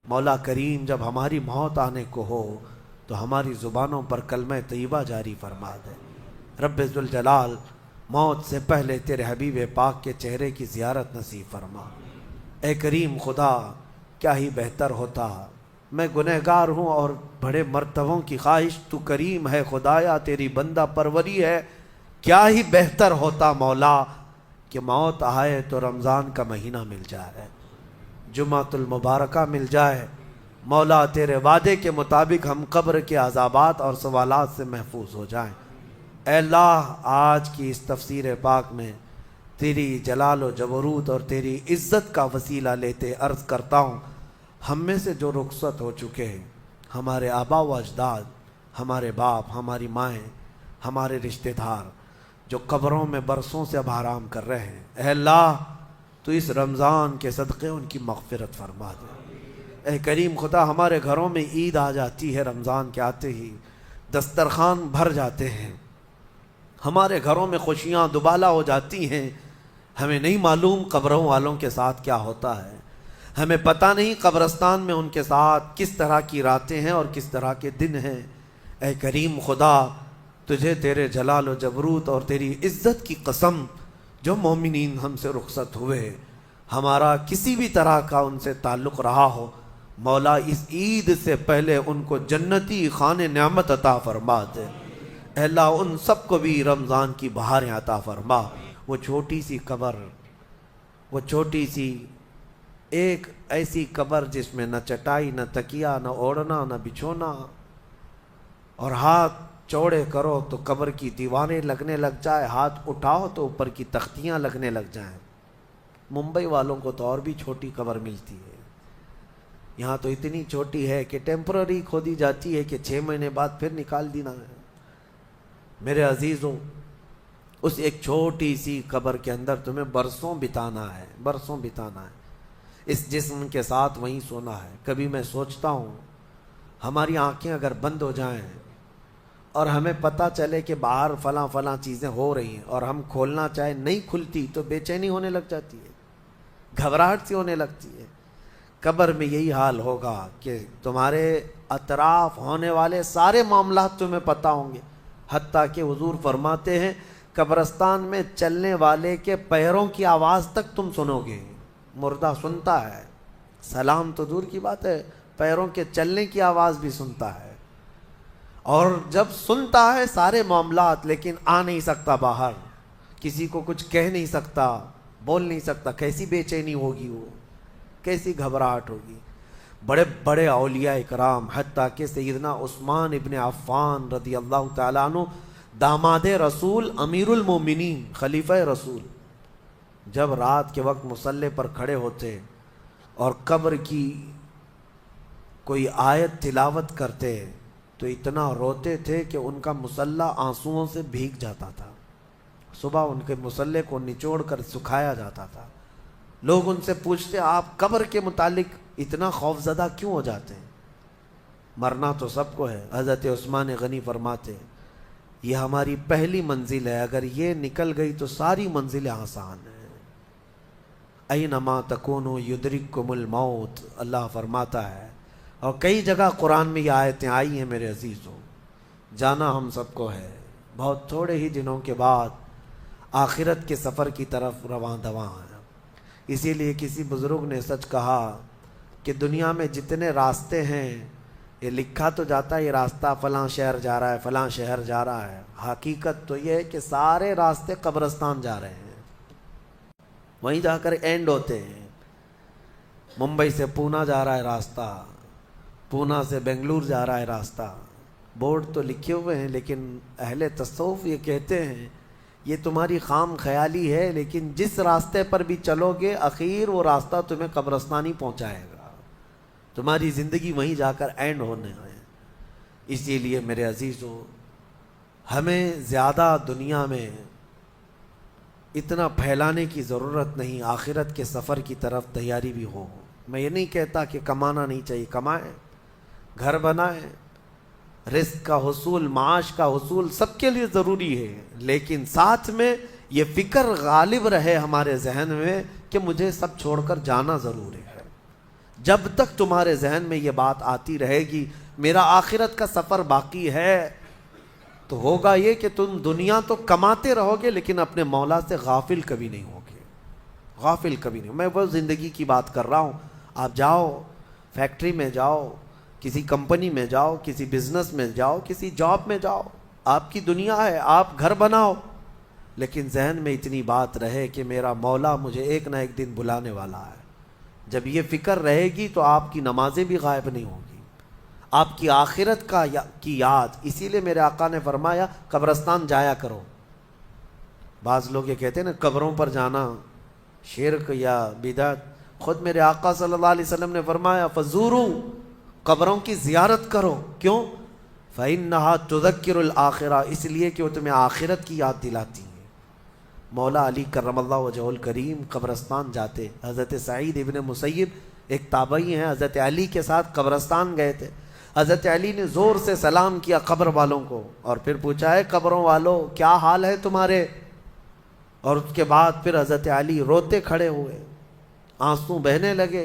مولا کریم جب ہماری موت آنے کو ہو تو ہماری زبانوں پر کلمہ طیبہ جاری فرما دے۔ رب ذوالجلال موت سے پہلے تیرے حبیب پاک کے چہرے کی زیارت نصیب فرما۔ اے کریم خدا، کیا ہی بہتر ہوتا، میں گنہگار ہوں اور بڑے مرتبوں کی خواہش، تو کریم ہے خدایا، تیری بندہ پروری ہے، کیا ہی بہتر ہوتا مولا کہ موت آئے تو رمضان کا مہینہ مل جائے، جمعۃ المبارکہ مل جائے۔ مولا تیرے وعدے کے مطابق ہم قبر کے عذابات اور سوالات سے محفوظ ہو جائیں۔ اے اللہ، آج کی اس تفسیر پاک میں تیری جلال و جبروت اور تیری عزت کا وسیلہ لیتے عرض کرتا ہوں، ہم میں سے جو رخصت ہو چکے ہیں، ہمارے آبا و اجداد، ہمارے باپ، ہماری مائیں، ہمارے رشتہ دار جو قبروں میں برسوں سے اب آرام کر رہے ہیں، اے اللہ تو اس رمضان کے صدقے ان کی مغفرت فرما دے۔ اے کریم خدا، ہمارے گھروں میں عید آ جاتی ہے، رمضان کے آتے ہی دسترخوان بھر جاتے ہیں، ہمارے گھروں میں خوشیاں دوبالا ہو جاتی ہیں، ہمیں نہیں معلوم قبروں والوں کے ساتھ کیا ہوتا ہے، ہمیں پتہ نہیں قبرستان میں ان کے ساتھ کس طرح کی راتیں ہیں اور کس طرح کے دن ہیں۔ اے کریم خدا، تجھے تیرے جلال و جبروت اور تیری عزت کی قسم، جو مومنین ہم سے رخصت ہوئے، ہمارا کسی بھی طرح کا ان سے تعلق رہا ہو، مولا اس عید سے پہلے ان کو جنتی خان نعمت عطا فرما دے۔ اے اللہ، ان سب کو بھی رمضان کی بہاریں عطا فرما۔ وہ چھوٹی سی قبر، وہ چھوٹی سی ایک ایسی قبر جس میں نہ چٹائی، نہ تکیا، نہ اوڑھنا، نہ بچھونا، اور ہاتھ چوڑے کرو تو قبر کی دیواریں لگنے لگ جائے، ہاتھ اٹھاؤ تو اوپر کی تختیاں لگنے لگ جائیں۔ ممبئی والوں کو تو اور بھی چھوٹی قبر ملتی ہے، یہاں تو اتنی چھوٹی ہے کہ ٹیمپرری کھودی جاتی ہے کہ 6 مہینے بعد پھر نکال دینا ہے۔ میرے عزیزوں، اس ایک چھوٹی سی قبر کے اندر تمہیں برسوں بتانا ہے، برسوں بتانا ہے، اس جسم کے ساتھ وہیں سونا ہے۔ کبھی میں سوچتا ہوں، ہماری آنکھیں اگر بند ہو جائیں اور ہمیں پتہ چلے کہ باہر فلاں فلاں چیزیں ہو رہی ہیں اور ہم کھولنا چاہیں نہیں کھلتی تو بے چینی ہونے لگ جاتی ہے، گھبراہٹ سی ہونے لگتی ہے۔ قبر میں یہی حال ہوگا کہ تمہارے اطراف ہونے والے سارے معاملات تمہیں پتہ ہوں گے، حتیٰ کہ حضور فرماتے ہیں قبرستان میں چلنے والے کے پیروں کی آواز تک تم سنو گے۔ مردہ سنتا ہے، سلام تو دور کی بات ہے، پیروں کے چلنے کی آواز بھی سنتا ہے، اور جب سنتا ہے سارے معاملات لیکن آ نہیں سکتا باہر، کسی کو کچھ کہہ نہیں سکتا، بول نہیں سکتا۔ کیسی بے چینی ہوگی، وہ کیسی گھبراہٹ ہوگی۔ بڑے بڑے اولیاء اکرام، حتیٰ کہ سیدنا عثمان ابن عفان رضی اللہ تعالیٰ عنہ، داماد رسول، امیر المومنین، خلیفہ رسول، جب رات کے وقت مصلی پر کھڑے ہوتے اور قبر کی کوئی آیت تلاوت کرتے تو اتنا روتے تھے کہ ان کا مصلی آنسوؤں سے بھیگ جاتا تھا۔ صبح ان کے مصلی کو نچوڑ کر سکھایا جاتا تھا۔ لوگ ان سے پوچھتے، آپ قبر کے متعلق اتنا خوف زدہ کیوں ہو جاتے ہیں؟ مرنا تو سب کو ہے۔ حضرت عثمان غنی فرماتے، یہ ہماری پہلی منزل ہے، اگر یہ نکل گئی تو ساری منزلیں آسان ہیں۔ اینما تکونوا یدرککم الموت، اللہ فرماتا ہے، اور کئی جگہ قرآن میں یہ آیتیں آئی ہیں میرے عزیزوں۔ جانا ہم سب کو ہے، بہت تھوڑے ہی دنوں کے بعد آخرت کے سفر کی طرف رواں دواں ہیں۔ اسی لیے کسی بزرگ نے سچ کہا کہ دنیا میں جتنے راستے ہیں، یہ لکھا تو جاتا ہے یہ راستہ فلاں شہر جا رہا ہے، فلاں شہر جا رہا ہے، حقیقت تو یہ ہے کہ سارے راستے قبرستان جا رہے ہیں، وہیں جا کر اینڈ ہوتے ہیں۔ ممبئی سے پونا جا رہا ہے راستہ، پونا سے بنگلور جا رہا ہے راستہ، بورڈ تو لکھے ہوئے ہیں، لیکن اہل تصوف یہ کہتے ہیں یہ تمہاری خام خیالی ہے، لیکن جس راستے پر بھی چلو گے اخیر وہ راستہ تمہیں قبرستان ہی پہنچائے گا، تمہاری زندگی وہیں جا کر اینڈ ہونے ہے۔ اسی لیے میرے عزیزوں، ہمیں زیادہ دنیا میں اتنا پھیلانے کی ضرورت نہیں، آخرت کے سفر کی طرف تیاری بھی ہو۔ میں یہ نہیں کہتا کہ کمانا نہیں چاہیے، کمائیں، گھر بنائیں، رزق کا حصول، معاش کا حصول سب کے لیے ضروری ہے، لیکن ساتھ میں یہ فکر غالب رہے ہمارے ذہن میں کہ مجھے سب چھوڑ کر جانا ضروری ہے۔ جب تک تمہارے ذہن میں یہ بات آتی رہے گی میرا آخرت کا سفر باقی ہے، تو ہوگا یہ کہ تم دنیا تو کماتے رہو گے لیکن اپنے مولا سے غافل کبھی نہیں ہوگے، غافل کبھی نہیں۔ میں وہ زندگی کی بات کر رہا ہوں، آپ جاؤ فیکٹری میں جاؤ، کسی کمپنی میں جاؤ، کسی بزنس میں جاؤ، کسی جاب میں جاؤ، آپ کی دنیا ہے، آپ گھر بناؤ، لیکن ذہن میں اتنی بات رہے کہ میرا مولا مجھے ایک نہ ایک دن بلانے والا ہے۔ جب یہ فکر رہے گی تو آپ کی نمازیں بھی غائب نہیں ہوں گی، آپ کی آخرت کی یاد۔ اسی لیے میرے آقا نے فرمایا قبرستان جایا کرو۔ بعض لوگ یہ کہتے ہیں نا قبروں پر جانا شرک یا بدعت، خود میرے آقا صلی اللہ علیہ وسلم نے فرمایا فزورو، قبروں کی زیارت کرو۔ کیوں؟ فإنها تذکر الآخرہ، اس لیے کہ وہ تمہیں آخرت کی یاد دلاتی ہیں۔ مولا علی کرم اللہ وجہہ الکریم قبرستان جاتے، حضرت سعید ابن مسیب ایک تابعی ہیں، حضرت علی کے ساتھ قبرستان گئے تھے۔ حضرت علی نے زور سے سلام کیا قبر والوں کو اور پھر پوچھا ہے قبروں والوں کیا حال ہے تمہارے؟ اور اس کے بعد پھر حضرت علی روتے کھڑے ہوئے، آنسو بہنے لگے۔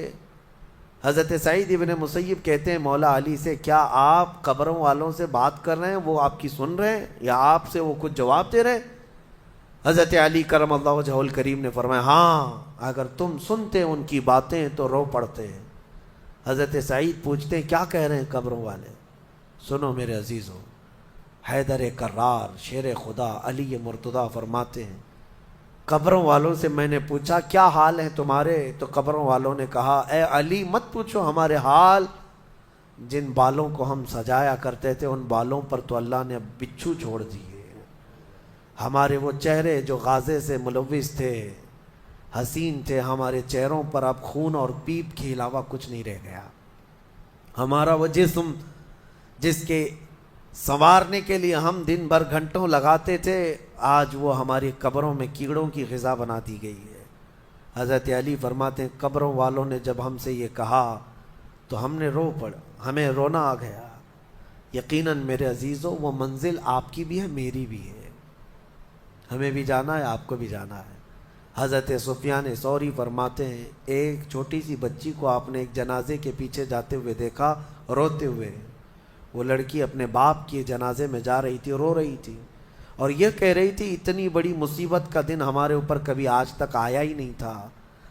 حضرت سعید ابن مسیب کہتے ہیں مولا علی سے کیا آپ قبروں والوں سے بات کر رہے ہیں، وہ آپ کی سن رہے ہیں یا آپ سے وہ کچھ جواب دے رہے ہیں؟ حضرت علی کرم اللہ وجہہ الکریم نے فرمایا ہاں، اگر تم سنتے ان کی باتیں تو رو پڑتے ہیں۔ حضرت سعید پوچھتے ہیں کیا کہہ رہے ہیں قبروں والے؟ سنو میرے عزیزو، حیدر کرار شیر خدا علی مرتضیٰ فرماتے ہیں قبروں والوں سے میں نے پوچھا کیا حال ہیں تمہارے، تو قبروں والوں نے کہا اے علی مت پوچھو ہمارے حال، جن بالوں کو ہم سجایا کرتے تھے ان بالوں پر تو اللہ نے بچھو چھوڑ دیے، ہمارے وہ چہرے جو غازے سے ملوث تھے، حسین تھے، ہمارے چہروں پر اب خون اور پیپ کے علاوہ کچھ نہیں رہ گیا، ہمارا وہ جسم جس کے سنوارنے کے لیے ہم دن بھر گھنٹوں لگاتے تھے آج وہ ہماری قبروں میں کیڑوں کی غذا بنا دی گئی ہے۔ حضرت علی فرماتے ہیں قبروں والوں نے جب ہم سے یہ کہا تو ہم نے رو پڑا، ہمیں رونا آ گیا۔ یقیناً میرے عزیزو وہ منزل آپ کی بھی ہے میری بھی ہے، ہمیں بھی جانا ہے آپ کو بھی جانا ہے۔ حضرت سفیان ثوری فرماتے ہیں ایک چھوٹی سی بچی کو آپ نے ایک جنازے کے پیچھے جاتے ہوئے دیکھا روتے ہوئے، وہ لڑکی اپنے باپ کے جنازے میں جا رہی تھی، رو رہی تھی اور یہ کہہ رہی تھی اتنی بڑی مصیبت کا دن ہمارے اوپر کبھی آج تک آیا ہی نہیں تھا۔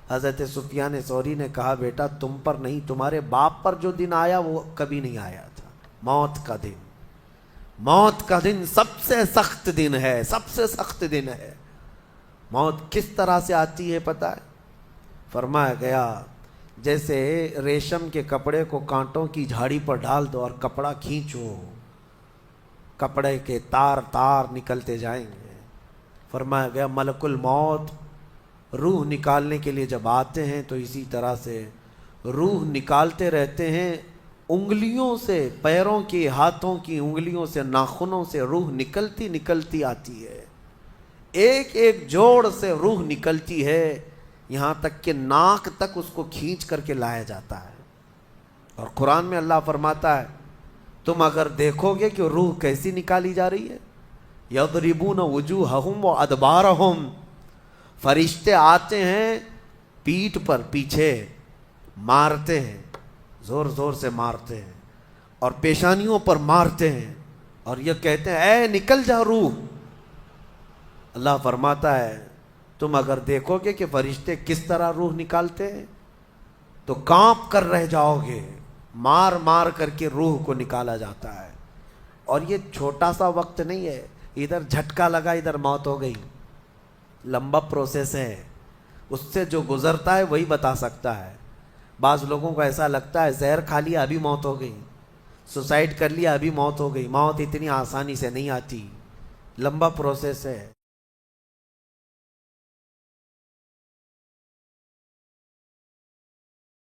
حضرت سفیان ثوری نے کہا بیٹا تم پر نہیں تمہارے باپ پر جو دن آیا وہ کبھی نہیں آیا تھا، موت کا دن، موت کا دن سب سے سخت دن ہے، سب سے سخت دن ہے۔ موت کس طرح سے آتی ہے پتہ ہے؟ فرمایا گیا جیسے ریشم کے کپڑے کو کانٹوں کی جھاڑی پر ڈال دو اور کپڑا کھینچو، کپڑے کے تار تار نکلتے جائیں گے۔ فرمایا گیا ملک الموت روح نکالنے کے لیے جب آتے ہیں تو اسی طرح سے روح نکالتے رہتے ہیں، انگلیوں سے، پیروں کی، ہاتھوں کی انگلیوں سے، ناخنوں سے روح نکلتی نکلتی آتی ہے، ایک ایک جوڑ سے روح نکلتی ہے، یہاں تک کہ ناک تک اس کو کھینچ کر کے لایا جاتا ہے۔ اور قرآن میں اللہ فرماتا ہے تم اگر دیکھو گے کہ روح کیسی نکالی جا رہی ہے، یضربون وجوہہم وادبارہم، فرشتے آتے ہیں پیٹھ پر پیچھے مارتے ہیں، زور زور سے مارتے ہیں اور پیشانیوں پر مارتے ہیں اور یہ کہتے ہیں اے نکل جا روح۔ اللہ فرماتا ہے تم اگر دیکھو گے کہ فرشتے کس طرح روح نکالتے ہیں تو کانپ کر رہ جاؤ گے، مار مار کر کے روح کو نکالا جاتا ہے۔ اور یہ چھوٹا سا وقت نہیں ہے، ادھر جھٹکا لگا ادھر موت ہو گئی، لمبا پروسیس ہے، اس سے جو گزرتا ہے وہی بتا سکتا ہے۔ بعض لوگوں کو ایسا لگتا ہے زہر کھا لیا ابھی موت ہو گئی، سوسائڈ کر لیا ابھی موت ہو گئی، موت اتنی آسانی سے نہیں آتی، لمبا پروسیس ہے۔